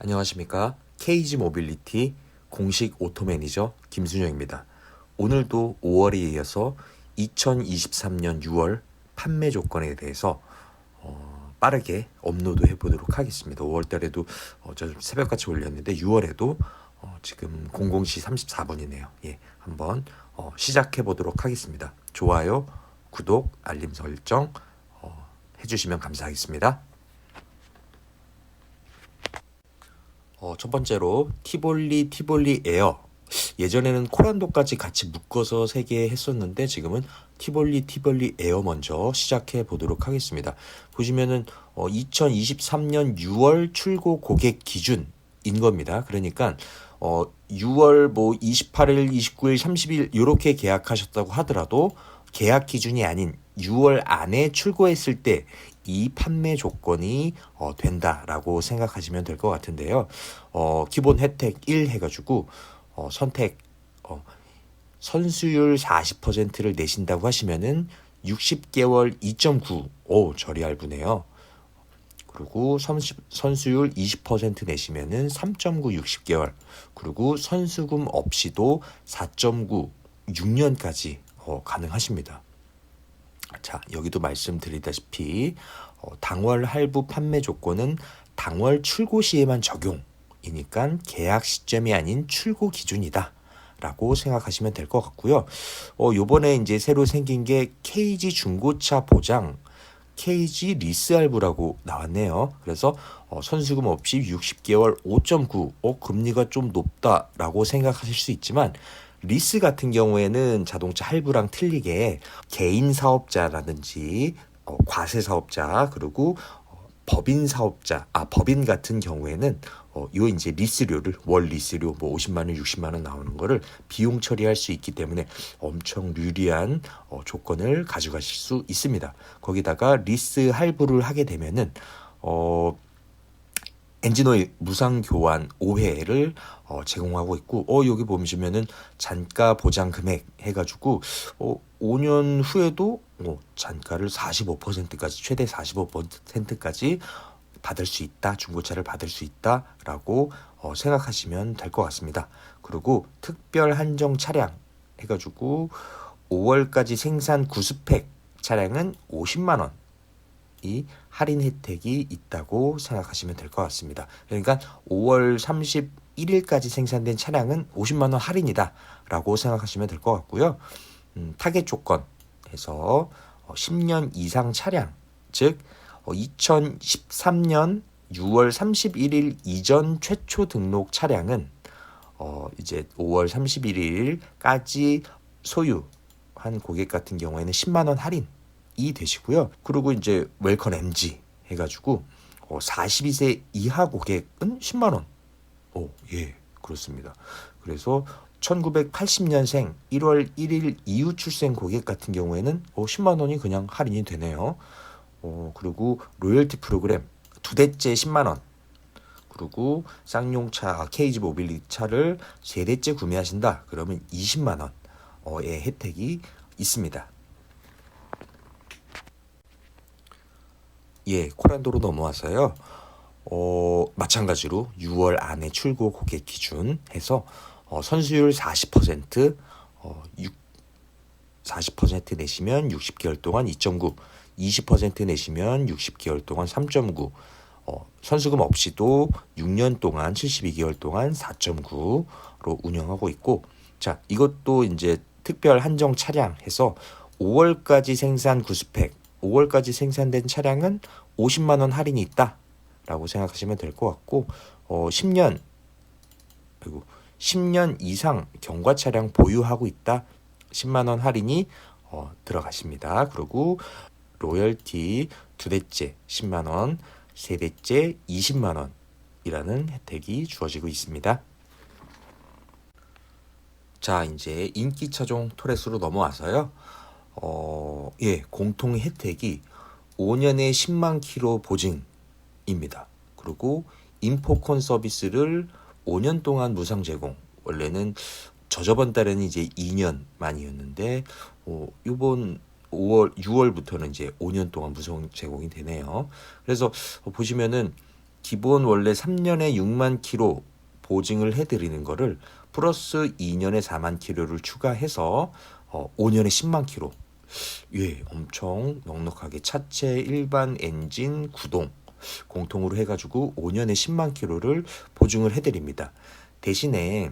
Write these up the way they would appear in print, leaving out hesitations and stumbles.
안녕하십니까. KG 모빌리티 공식 오토 매니저 김순영입니다. 오늘도 5월에 이어서 2023년 6월 판매 조건에 대해서 빠르게 업로드 해보도록 하겠습니다. 5월 달에도 저 새벽같이 올렸는데 6월에도 지금 00시 34분이네요. 예, 한번 시작해 보도록 하겠습니다. 좋아요, 구독, 알림 설정 해주시면 감사하겠습니다. 첫 번째로 티볼리 에어. 예전에는 코란도까지 같이 묶어서 3개 했었는데 지금은 티볼리 에어 먼저 시작해 보도록 하겠습니다. 보시면은 2023년 6월 출고 고객 기준인 겁니다. 그러니까 6월 뭐 28일, 29일, 30일 이렇게 계약하셨다고 하더라도 계약 기준이 아닌 6월 안에 출고했을 때 이 판매 조건이 된다라고 생각하시면 될 것 같은데요. 기본 혜택 1 해가지고 선택 선수율 40%를 내신다고 하시면은 60개월 2.9, 오 저리 얇으네요. 그리고 선수율 20% 내시면은 3.9 60개월, 그리고 선수금 없이도 4.9 6년까지 가능하십니다. 자, 여기도 말씀드리다시피 당월 할부 판매 조건은 당월 출고 시에만 적용이니까 계약 시점이 아닌 출고 기준이다 라고 생각하시면 될 것 같고요. 요번에 이제 새로 생긴 게 KG 중고차 보장 KG 리스 할부라고 나왔네요. 그래서 선수금 없이 60개월 5.9, 금리가 좀 높다라고 생각하실 수 있지만 리스 같은 경우에는 자동차 할부랑 틀리게 개인 사업자라든지 과세 사업자, 그리고 법인 사업자, 법인 같은 경우에는 요 이제 리스료를 월 리스료 뭐 50만 원, 60만 원 나오는 거를 비용 처리할 수 있기 때문에 엄청 유리한 조건을 가져가실 수 있습니다. 거기다가 리스 할부를 하게 되면은 엔진오일 무상 교환 5회를 제공하고 있고, 여기 보시면은 잔가 보장 금액 해가지고 5년 후에도 잔가를 45%까지 최대 45%까지 받을 수 있다, 중고차를 받을 수 있다라고 생각하시면 될 것 같습니다. 그리고 특별 한정 차량 해가지고 5월까지 생산 구스펙 차량은 50만 원. 이 할인 혜택이 있다고 생각하시면 될 것 같습니다. 그러니까 5월 31일까지 생산된 차량은 50만 원 할인이다 라고 생각하시면 될 것 같고요. 타겟 조건에서 10년 이상 차량, 즉 2013년 6월 31일 이전 최초 등록 차량은 이제 5월 31일까지 소유한 고객 같은 경우에는 10만 원 할인 이 되시고요. 그리고 이제 웰컴 MG 해가지고 42세 이하 고객은 10만 원. 예, 그렇습니다. 그래서 1980년생 1월 1일 이후 출생 고객 같은 경우에는 10만 원이 그냥 할인이 되네요. 그리고 로열티 프로그램 2대째 10만 원. 그리고 쌍용차 KG 모빌리티 차를 3대째 구매하신다. 그러면 20만 원의 혜택이 있습니다. 예, 코란도로 넘어와서요. 마찬가지로 6월 안에 출고 고객 기준 해서 선수율 40%, 40% 내시면 60개월 동안 2.9, 20% 내시면 60개월 동안 3.9, 선수금 없이도 6년 동안 72개월 동안 4.9로 운영하고 있고, 자, 이것도 이제 특별 한정 차량 해서 5월까지 생산 구스펙, 5월까지 생산된 차량은 50만 원 할인이 있다라고 생각하시면 될 것 같고, 10년 그리고 10년 이상 경과 차량 보유하고 있다, 10만 원 할인이 들어가십니다. 그리고 로열티 2대째 10만 원, 3대째 20만 원이라는 혜택이 주어지고 있습니다. 자, 이제 인기 차종 토레스로 넘어와서요. 예, 공통 혜택이 5년에 10만 킬로 보증입니다. 그리고 인포콘 서비스를 5년 동안 무상 제공. 원래는 저저번 달에는 이제 2년 만이었는데 이번 6월부터는 이제 5년 동안 무상 제공이 되네요. 그래서 보시면은 기본 원래 3년에 6만 킬로 보증을 해드리는 거를 플러스 2년에 4만 킬로를 추가해서 5년에 10만 킬로. 예, 엄청 넉넉하게 차체 일반 엔진 구동 공통으로 해가지고 5년에 10만 킬로를 보증을 해드립니다. 대신에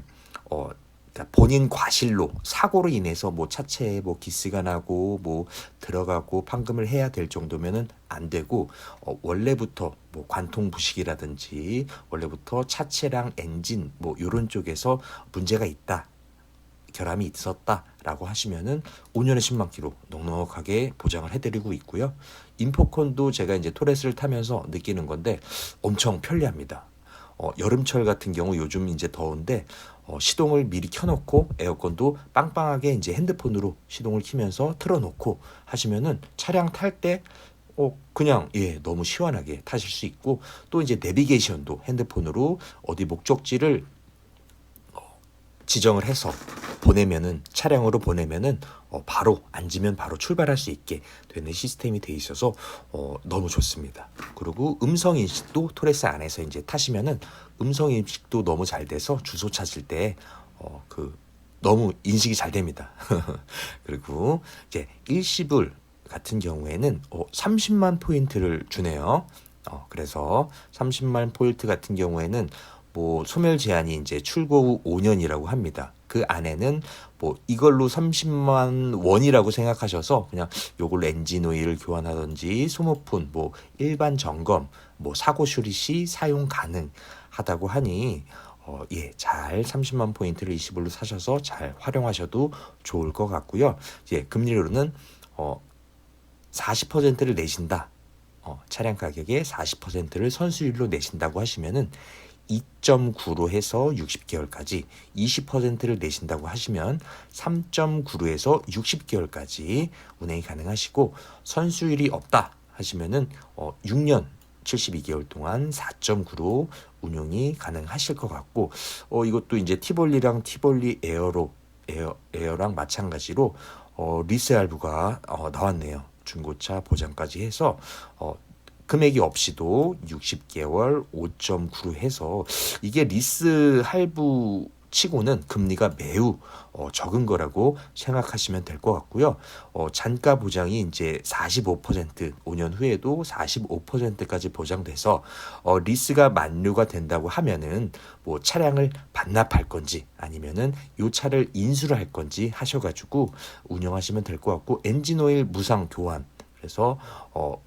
그러니까 본인 과실로 사고로 인해서 뭐 차체에 뭐 기스가 나고 뭐 들어가고 판금을 해야 될 정도면은 안 되고 원래부터 뭐 관통 부식이라든지 원래부터 차체랑 엔진 뭐 요런 쪽에서 문제가 있다. 결함이 있었다라고 하시면은 5년에 10만 킬로 넉넉하게 보장을 해드리고 있고요. 인포콘도 제가 이제 토레스를 타면서 느끼는 건데 엄청 편리합니다. 여름철 같은 경우 요즘 이제 더운데 시동을 미리 켜놓고 에어컨도 빵빵하게 이제 핸드폰으로 시동을 키면서 틀어놓고 하시면은 차량 탈 때 그냥 너무 시원하게 타실 수 있고 또 이제 내비게이션도 핸드폰으로 어디 목적지를 지정을 해서 보내면은 차량으로 보내면은 바로 앉으면 바로 출발할 수 있게 되는 시스템이 돼 있어서 너무 좋습니다. 그리고 음성 인식도 토레스 안에서 이제 타시면은 음성 인식도 너무 잘 돼서 주소 찾을 때 너무 인식이 잘 됩니다. 그리고 이제 일시불 같은 경우에는 30만 포인트를 주네요. 그래서 30만 포인트 같은 경우에는 뭐 소멸 제한이 이제 출고 후 5년이라고 합니다. 그 안에는 뭐 이걸로 30만 원이라고 생각하셔서 그냥 요걸로 엔진 오일을 교환하든지 소모품 뭐 일반 점검 뭐 사고 수리 시 사용 가능하다고 하니 잘 30만 포인트를 일시불로 사셔서 잘 활용하셔도 좋을 것 같고요. 금리로는 40%를 내신다. 차량 가격의 40%를 선수율로 내신다고 하시면은 2.9로 해서 60개월까지 20%를 내신다고 하시면 3.9로 해서 60개월까지 운행이 가능하시고 선수율이 없다 하시면은 6년 72개월 동안 4.9로 운용이 가능하실 것 같고 이것도 이제 티볼리랑 티볼리 에어랑 마찬가지로 리스 할부가 나왔네요. 중고차 보장까지 해서 금액이 없이도 60개월 5.9로 해서 이게 리스 할부 치고는 금리가 매우 적은 거라고 생각하시면 될 것 같고요. 잔가 보장이 이제 45% 5년 후에도 45%까지 보장돼서 리스가 만료가 된다고 하면은 뭐 차량을 반납할 건지 아니면은 요 차를 인수를 할 건지 하셔가지고 운영하시면 될 것 같고 엔진 오일 무상 교환 그래서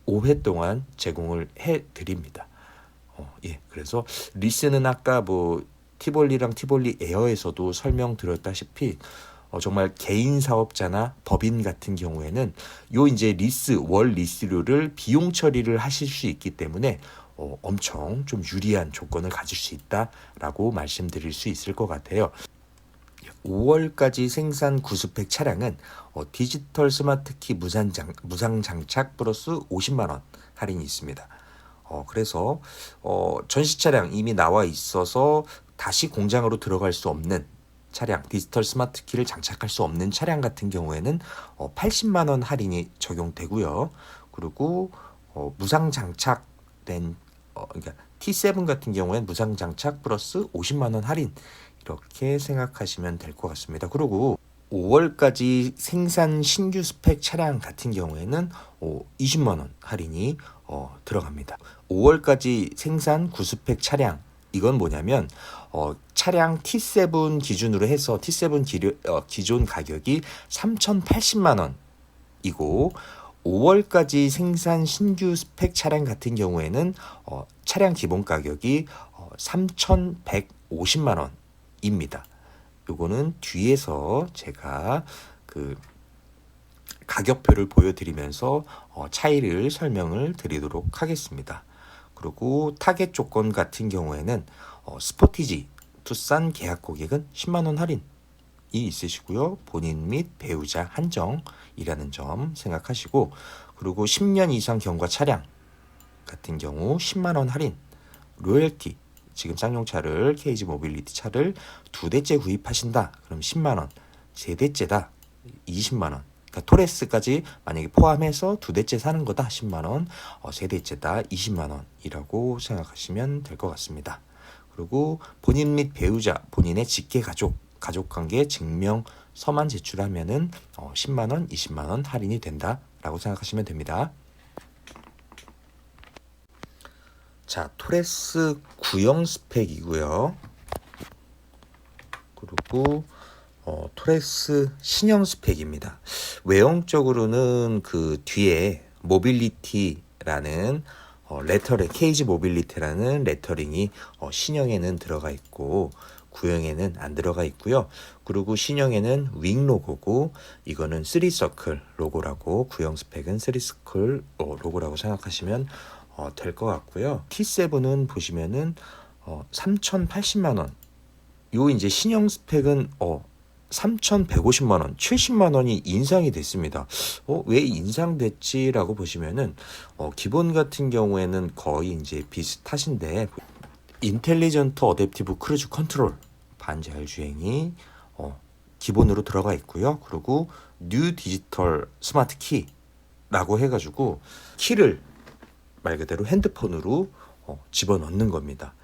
5회 동안 제공을 해드립니다. 그래서 리스는 아까 뭐 티볼리랑 티볼리 에어에서도 설명드렸다시피 정말 개인 사업자나 법인 같은 경우에는 요 이제 월 리스료를 비용 처리를 하실 수 있기 때문에 엄청 좀 유리한 조건을 가질 수 있다라고 말씀드릴 수 있을 것 같아요. 5월까지 생산 구스펙 차량은 디지털 스마트키 무상 장착 플러스 50만 원 할인이 있습니다. 그래서 전시 차량 이미 나와 있어서 다시 공장으로 들어갈 수 없는 차량, 디지털 스마트키를 장착할 수 없는 차량 같은 경우에는 80만 원 할인이 적용되고요. 그리고 무상 장착된 그러니까 T7 같은 경우에는 무상 장착 플러스 50만 원 할인 이렇게 생각하시면 될 것 같습니다. 그리고 5월까지 생산 신규 스펙 차량 같은 경우에는 20만 원 할인이 들어갑니다. 5월까지 생산 구스펙 차량 이건 뭐냐면 차량 T7 기준으로 해서 T7 기존 가격이 3,080만 원이고 5월까지 생산 신규 스펙 차량 같은 경우에는 차량 기본 가격이 3,150만 원입니다. 요거는 뒤에서 제가 그 가격표를 보여드리면서 차이를 설명을 드리도록 하겠습니다. 그리고 타겟 조건 같은 경우에는 스포티지 투싼 계약 고객은 10만 원 할인이 있으시고요. 본인 및 배우자 한정이라는 점 생각하시고 그리고 10년 이상 경과 차량 같은 경우 10만 원 할인 로열티 지금 쌍용차를 KG 모빌리티 차를 2대째 구입하신다. 그럼 10만 원 3대째다 20만 원 그러니까 토레스까지 만약에 포함해서 두 대째 사는 거다 10만 원, 세 대째다 20만 원이라고 생각하시면 될 것 같습니다. 그리고 본인 및 배우자, 본인의 직계 가족관계 증명서만 제출하면은 10만 원, 20만 원 할인이 된다라고 생각하시면 됩니다. 자, 토레스 구형 스펙이고요. 그리고 토레스 신형 스펙입니다. 외형적으로는 그 뒤에 모빌리티라는 케이지 모빌리티라는 레터링이 신형에는 들어가 있고 구형에는 안 들어가 있고요. 그리고 신형에는 윙 로고고 이거는 3서클 로고라고, 구형 스펙은 3서클 로고라고 생각하시면 될 것 같고요. T7은 보시면은 3,080만 원. 요 이제 신형 스펙은 3,150만 원, 70만 원이 인상이 됐습니다. 왜 인상됐지라고 보시면은 기본 같은 경우에는 거의 이제 비슷하신데 인텔리전트 어댑티브 크루즈 컨트롤 반자율 주행이 기본으로 들어가 있고요. 그리고 뉴 디지털 스마트 키라고 해가지고 키를 말 그대로 핸드폰으로 집어넣는 겁니다.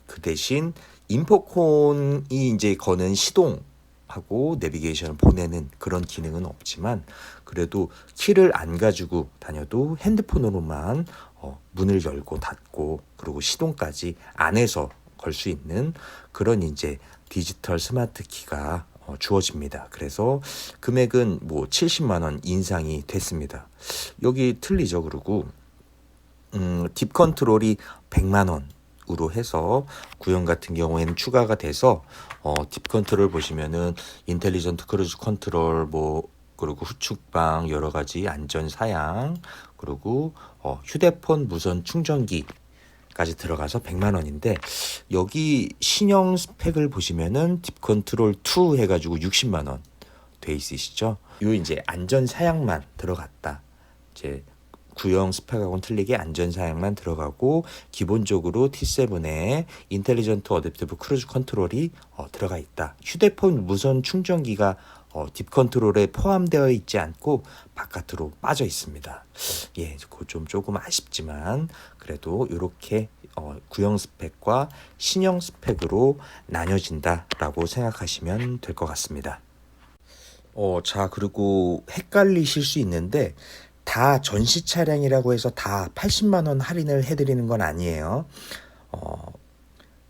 그 대신 인포콘이 이제 거는 시동하고 내비게이션을 보내는 그런 기능은 없지만 그래도 키를 안 가지고 다녀도 핸드폰으로만 문을 열고 닫고 그리고 시동까지 안에서 걸 수 있는 그런 이제 디지털 스마트 키가 주어집니다. 그래서 금액은 뭐 70만 원 인상이 됐습니다. 여기 틀리죠. 그리고 딥 컨트롤이 100만 원으로 해서 구형 같은 경우에는 추가가 돼서 딥 컨트롤 보시면은 인텔리전트 크루즈 컨트롤 그리고 후측방 여러 가지 안전 사양 그리고 휴대폰 무선 충전기까지 들어가서 100만 원인데 여기 신형 스펙을 보시면은 딥 컨트롤 2 해가지고 60만 원 돼 있으시죠? 요 이제 안전 사양만 들어갔다. 이제 구형 스펙하고는 틀리게 안전 사양만 들어가고 기본적으로 T7에 인텔리전트 어댑티브 크루즈 컨트롤이 들어가 있다. 휴대폰 무선 충전기가 딥 컨트롤에 포함되어 있지 않고 바깥으로 빠져 있습니다. 예, 그 조금 아쉽지만 그래도 이렇게 구형 스펙과 신형 스펙으로 나뉘어진다라고 생각하시면 될 것 같습니다. 자, 그리고 헷갈리실 수 있는데 다 전시 차량이라고 해서 다 80만 원 할인을 해드리는 건 아니에요.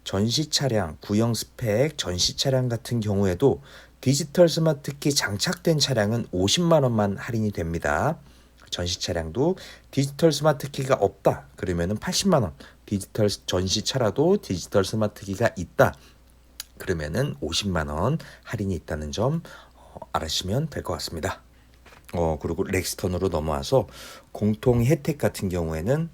전시 차량, 구형 스펙, 전시 차량 같은 경우에도 디지털 스마트키 장착된 차량은 50만 원만 할인이 됩니다. 전시 차량도 디지털 스마트키가 없다. 그러면은 80만 원. 디지털 전시 차라도 디지털 스마트키가 있다. 그러면은 50만 원 할인이 있다는 점 알아주시면 될 것 같습니다. 그리고 렉스턴으로 넘어와서 공통 혜택 같은 경우에는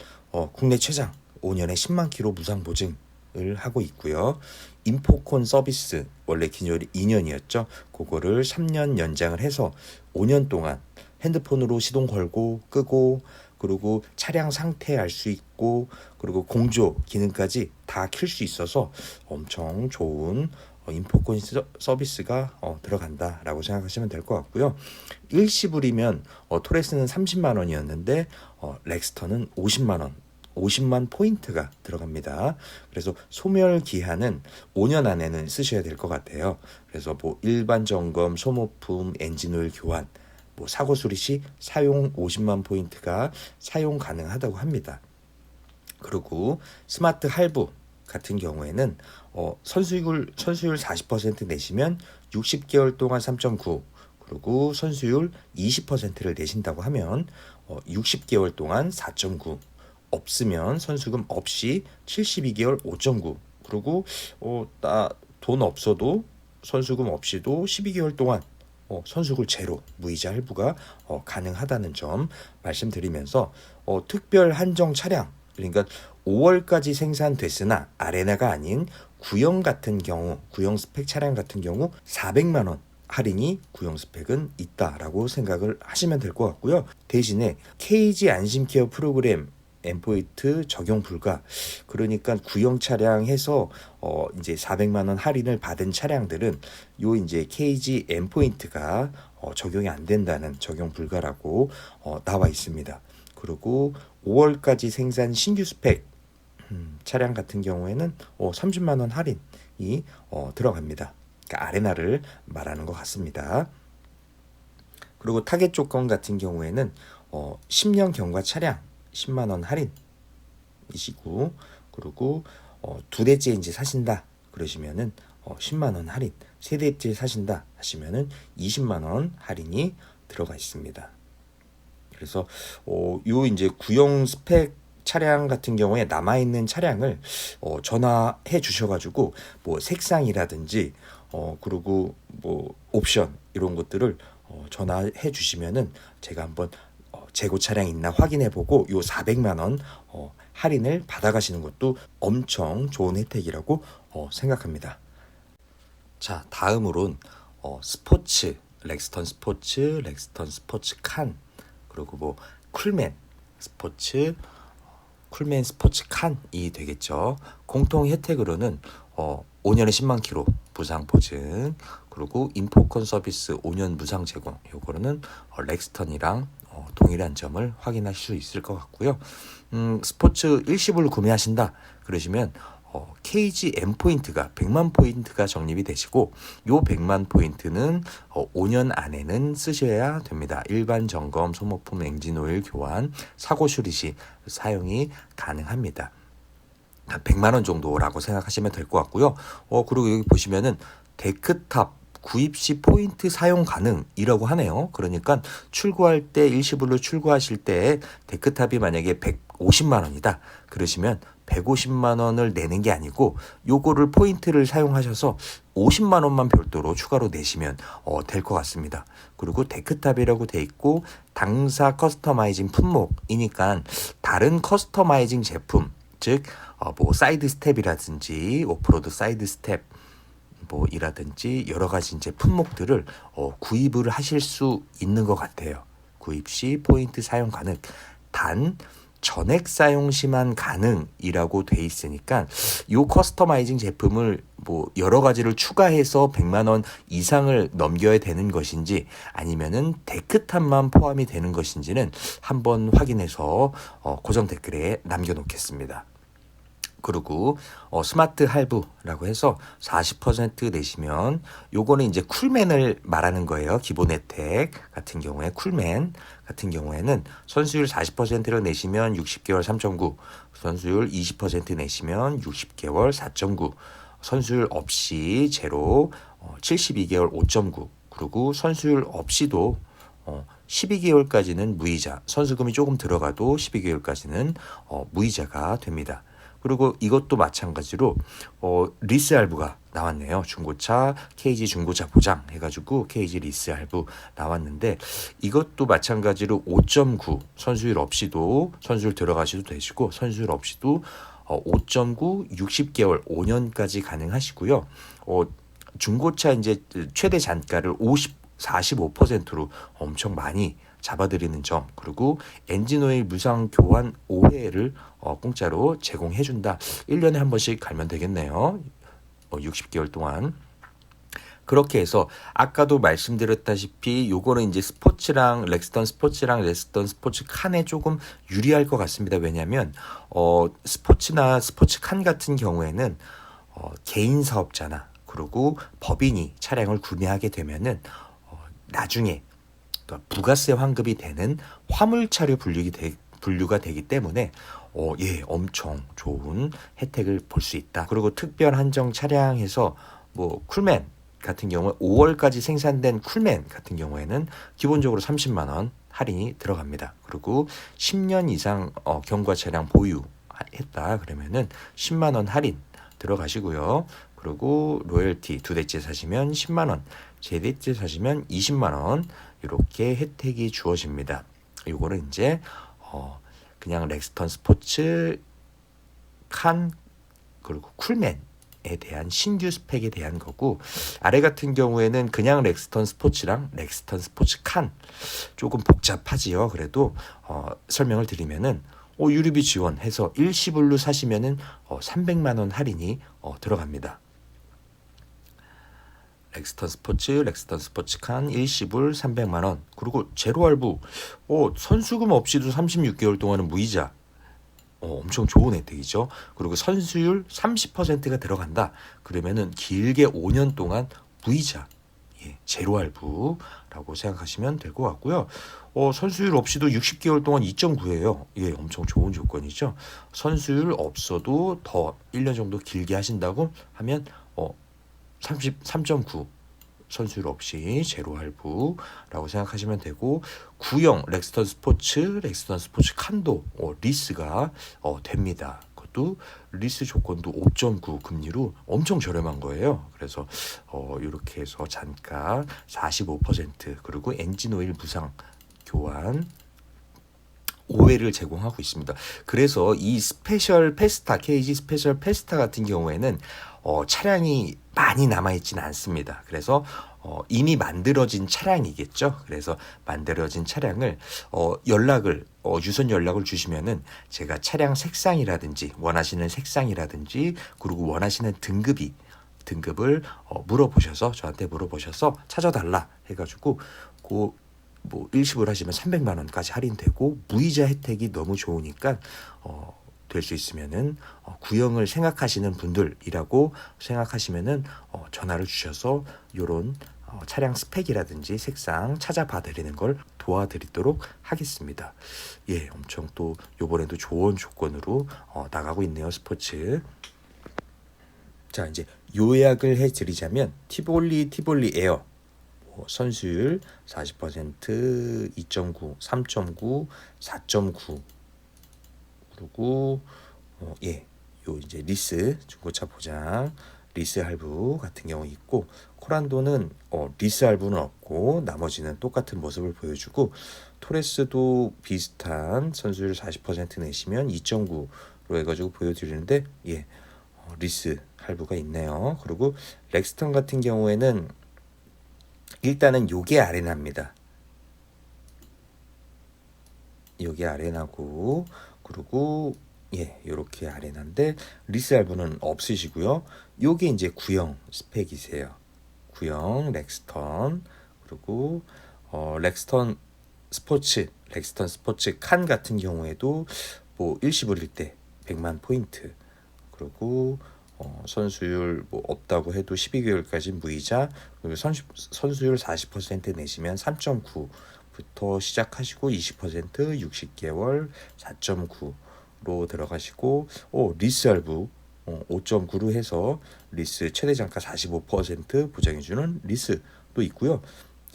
국내 최장 5년에 10만 킬로 무상 보증을 하고 있고요. 인포콘 서비스 원래 기존이 2년이었죠. 그거를 3년 연장을 해서 5년 동안 핸드폰으로 시동 걸고 끄고 그리고 차량 상태 알 수 있고 그리고 공조 기능까지 다 킬 수 있어서 엄청 좋은 인포콘 서비스가 들어간다라고 생각하시면 될 것 같고요. 일시불이면 토레스는 30만 원이었는데 렉스턴은 50만 원, 50만 포인트가 들어갑니다. 그래서 소멸 기한은 5년 안에는 쓰셔야 될 것 같아요. 그래서 일반 점검, 소모품, 엔진오일 교환, 사고 수리 시 사용 50만 포인트가 사용 가능하다고 합니다. 그리고 스마트 할부 같은 경우에는 선수율 40% 내시면 60개월 동안 3.9 그리고 선수율 20%를 내신다고 하면 60개월 동안 4.9 없으면 선수금 없이 72개월 5.9 그리고 돈 없어도 선수금 없이도 12개월 동안 선수금 제로 무이자 할부가 가능하다는 점 말씀드리면서 특별 한정 차량 그러니까 5월까지 생산됐으나 아레나가 아닌 구형 같은 경우 구형 스펙 차량 같은 경우 400만 원 할인이 구형 스펙은 있다라고 생각을 하시면 될 것 같고요. 대신에 KG 안심케어 프로그램에 N포인트 적용 불가. 그러니까 구형 차량 해서 이제 400만 원 할인을 받은 차량들은 요 이제 KG N포인트가 적용이 안 된다는, 적용 불가라고 나와 있습니다. 그리고 5월까지 생산 신규 스펙 차량 같은 경우에는 30만 원 할인이 들어갑니다. 그러니까 아레나를 말하는 것 같습니다. 그리고 타겟 조건 같은 경우에는 10년 경과 차량 10만 원 할인이시고, 그리고 두 대째 이제 사신다 그러시면은 10만 원 할인, 세 대째 사신다 하시면은 20만 원 할인이 들어가 있습니다. 그래서 요 이제 구형 스펙 차량 같은 경우에 남아있는 차량을 전화해 주셔가지고 뭐 색상이라든지 그리고 뭐 옵션 이런 것들을 전화해 주시면은 제가 한번 재고 차량 있나 확인해 보고 요 400만 원 할인을 받아가시는 것도 엄청 좋은 혜택이라고 생각합니다. 자, 다음으론 스포츠, 렉스턴 스포츠, 렉스턴 스포츠 칸, 그리고 뭐 쿨맨 스포츠, 쿨맨 스포츠 칸이 되겠죠. 공통 혜택으로는 5년에 10만 킬로 무상 보증, 그리고 인포컨 서비스 5년 무상 제공. 요거는 렉스턴이랑 동일한 점을 확인하실 수 있을 것 같고요. 스포츠 일시불 구매하신다 그러시면 KG N포인트가 100만 포인트가 적립이 되시고, 요 100만 포인트는 5년 안에는 쓰셔야 됩니다. 일반 점검, 소모품, 엔진 오일 교환, 사고 수리 시 사용이 가능합니다. 100만 원 정도라고 생각하시면 될 것 같고요. 그리고 여기 보시면은 데크탑 구입 시 포인트 사용 가능이라고 하네요. 그러니까 출고할 때, 일시불로 출고하실 때 데크탑이 만약에 150만 원이다 그러시면 150만 원을 내는 게 아니고 요거를 포인트를 사용하셔서 50만 원만 별도로 추가로 내시면 될 것 같습니다. 그리고 데크탑이라고 돼 있고 당사 커스터마이징 품목이니까 다른 커스터마이징 제품, 즉 뭐 사이드 스텝이라든지 오프로드 사이드 스텝 뭐 이라든지 여러 가지 이제 품목들을 구입을 하실 수 있는 것 같아요. 구입 시 포인트 사용 가능. 단 전액 사용 시만 가능이라고 돼 있으니까 요 커스터마이징 제품을 뭐 여러 가지를 추가해서 100만 원 이상을 넘겨야 되는 것인지 아니면은 데크탑만 포함이 되는 것인지는 한번 확인해서 고정 댓글에 남겨놓겠습니다. 그리고 스마트 할부라고 해서 40% 내시면 요거는 이제 쿨맨을 말하는 거예요. 기본 혜택 같은 경우에 쿨맨 같은 경우에는 선수율 40%를 내시면 60개월 3.9, 선수율 20% 내시면 60개월 4.9, 선수율 없이 제로 72개월 5.9, 그리고 선수율 없이도 12개월까지는 무이자, 선수금이 조금 들어가도 12개월까지는 무이자가 됩니다. 그리고 이것도 마찬가지로 리스 할부가 나왔네요. 중고차, KG 중고차 보장 해가지고 KG 리스 할부 나왔는데 이것도 마찬가지로 5.9 선수율 없이도, 선수율 들어가셔도 되시고 선수율 없이도 5.9 60개월 5년까지 가능하시고요. 중고차 이제 최대 잔가를 45%로 엄청 많이 잡아드리는 점, 그리고 엔진오일 무상 교환 5회를 공짜로 제공해준다. 1년에 한 번씩 갈면 되겠네요. 60개월 동안. 그렇게 해서 아까도 말씀드렸다시피 요거는 이제 스포츠랑 렉스턴 스포츠랑 렉스턴 스포츠 칸에 조금 유리할 것 같습니다. 왜냐하면 스포츠나 스포츠 칸 같은 경우에는 개인 사업자나 그리고 법인이 차량을 구매하게 되면은 나중에 부가세 환급이 되는 화물차로 분류가 되기 때문에 엄청 좋은 혜택을 볼 수 있다. 그리고 특별 한정 차량에서 뭐 쿨맨 같은 경우에 5월까지 생산된 쿨맨 같은 경우에는 기본적으로 30만 원 할인이 들어갑니다. 그리고 10년 이상 경과 차량 보유했다 그러면은 10만 원 할인 들어가시고요. 그리고 로열티 두 대째 사시면 10만 원, 세 대째 사시면 20만 원 이렇게 혜택이 주어집니다. 요거는 이제 그냥 렉스턴 스포츠 칸 그리고 쿨맨에 대한 신규 스펙에 대한 거고, 아래 같은 경우에는 그냥 렉스턴 스포츠랑 렉스턴 스포츠 칸 조금 복잡하지요. 그래도 설명을 드리면은 유류비 지원해서 일시불로 사시면은 300만 원 할인이 들어갑니다. 렉스턴 스포츠칸 일시불 300만 원. 그리고 제로 할부 선수금 없이도 36개월 동안은 무이자. 엄청 좋은 혜택이죠. 그리고 선수율 30%가 들어간다. 그러면은 길게 5년 동안 무이자, 제로 할부라고 생각하시면 될 것 같고요. 선수율 없이도 60개월 동안 2.9예요. 엄청 좋은 조건이죠. 선수율 없어도 더 1년 정도 길게 하신다고 하면 3.9 선수율 없이 제로 할부라고 생각하시면 되고, 구형 렉스턴 스포츠 칸도 리스가 됩니다. 그것도 리스 조건도 5.9 금리로 엄청 저렴한 거예요. 그래서 이렇게 해서 잔가 45% 그리고 엔진 오일 무상 교환 5회를 제공하고 있습니다. 그래서 이 스페셜 페스타, KG 스페셜 페스타 같은 경우에는 차량이 많이 남아있지는 않습니다. 그래서 이미 만들어진 차량이겠죠. 그래서 만들어진 차량을 유선 연락을 주시면은 제가 차량 색상이라든지 원하시는 색상이라든지 그리고 원하시는 등급을 저한테 물어보셔서 찾아달라 해가지고 일시불 하시면 300만 원까지 할인되고 무이자 혜택이 너무 좋으니까 될 수 있으면은 구형을 생각하시는 분들이라고 생각하시면은 전화를 주셔서 요런 차량 스펙이라든지 색상 찾아봐 드리는 걸 도와드리도록 하겠습니다. 엄청 또 요번에도 좋은 조건으로 나가고 있네요, 스포츠. 자, 이제 요약을 해 드리자면 티볼리 에어 선수율 40%, 2.9, 3.9, 4.9 그리고 요 이제 리스 중고차 보장 리스 할부 같은 경우 있고, 코란도는 리스 할부는 없고 나머지는 똑같은 모습을 보여주고, 토레스도 비슷한 선수율 40% 내시면 2.9로 해가지고 보여드리는데 리스 할부가 있네요. 그리고 렉스턴 같은 경우에는 일단은 요게 아레나입니다. 요게 아레나고, 그리고 요렇게 아레나인데 리스 할부는 없으시고요. 요게 이제 구형 스펙이세요. 구형 렉스턴, 그리고 렉스턴 스포츠 칸 같은 경우에도 일시불일 때 100만 포인트, 그리고 선수율 없다고 해도 12개월까지 무이자, 그리고 선수율 40% 내시면 3.9부터 시작하시고 20% 60개월 4.9로 들어가시고, 리스 할부 5.9로 해서 리스 최대 잔가 45% 보장해주는 리스도 있고요.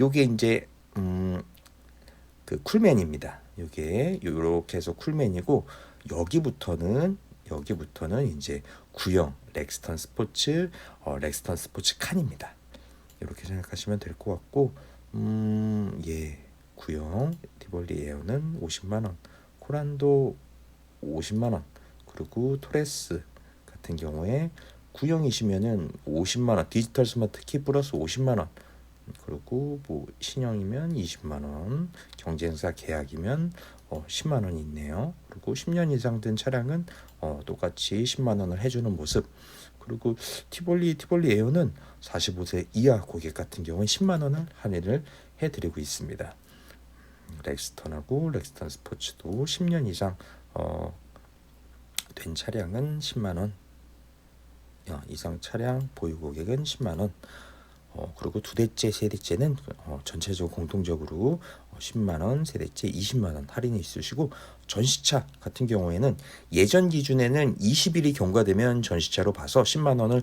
요게 이제 그 쿨맨입니다. 요게 요렇게 해서 쿨맨이고, 여기부터는 이제 구형 렉스턴 스포츠 칸입니다. 이렇게 생각하시면 될 것 같고, 구형 티볼리 에어는 50만 원, 코란도 50만 원, 그리고 토레스 같은 경우에 구형이시면은 50만 원, 디지털 스마트 키 플러스 50만 원, 그리고 신형이면 20만 원, 경쟁사 계약이면 10만 원이 있네요. 그리고 10년 이상 된 차량은 똑같이 10만 원을 해주는 모습. 그리고 티볼리 에어는 45세 이하 고객 같은 경우는 10만 원을 할인을 해드리고 있습니다. 렉스턴하고 렉스턴 스포츠도 10년 이상 된 차량은 10만 원 이상 차량 보유 고객은 10만 원. 그리고 두 대째, 세 대째는 전체적으로 공통적으로 10만 원, 세 대째 20만 원 할인이 있으시고, 전시차 같은 경우에는 예전 기준에는 20일이 경과되면 전시차로 봐서 10만 원을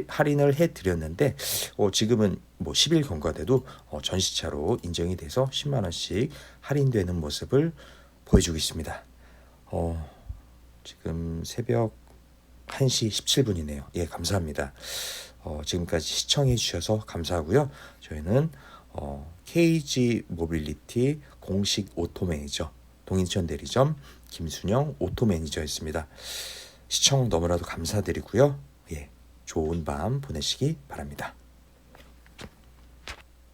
할인을 해드렸는데, 지금은 10일 경과돼도 전시차로 인정이 돼서 10만 원씩 할인되는 모습을 보여주고 있습니다. 지금 새벽 1시 17분이네요. 감사합니다. 지금까지 시청해 주셔서 감사하고요. 저희는 KG 모빌리티 공식 오토 매니저 동인천 대리점 김순영 오토 매니저였습니다. 시청 너무나도 감사드리고요. 좋은 밤 보내시기 바랍니다.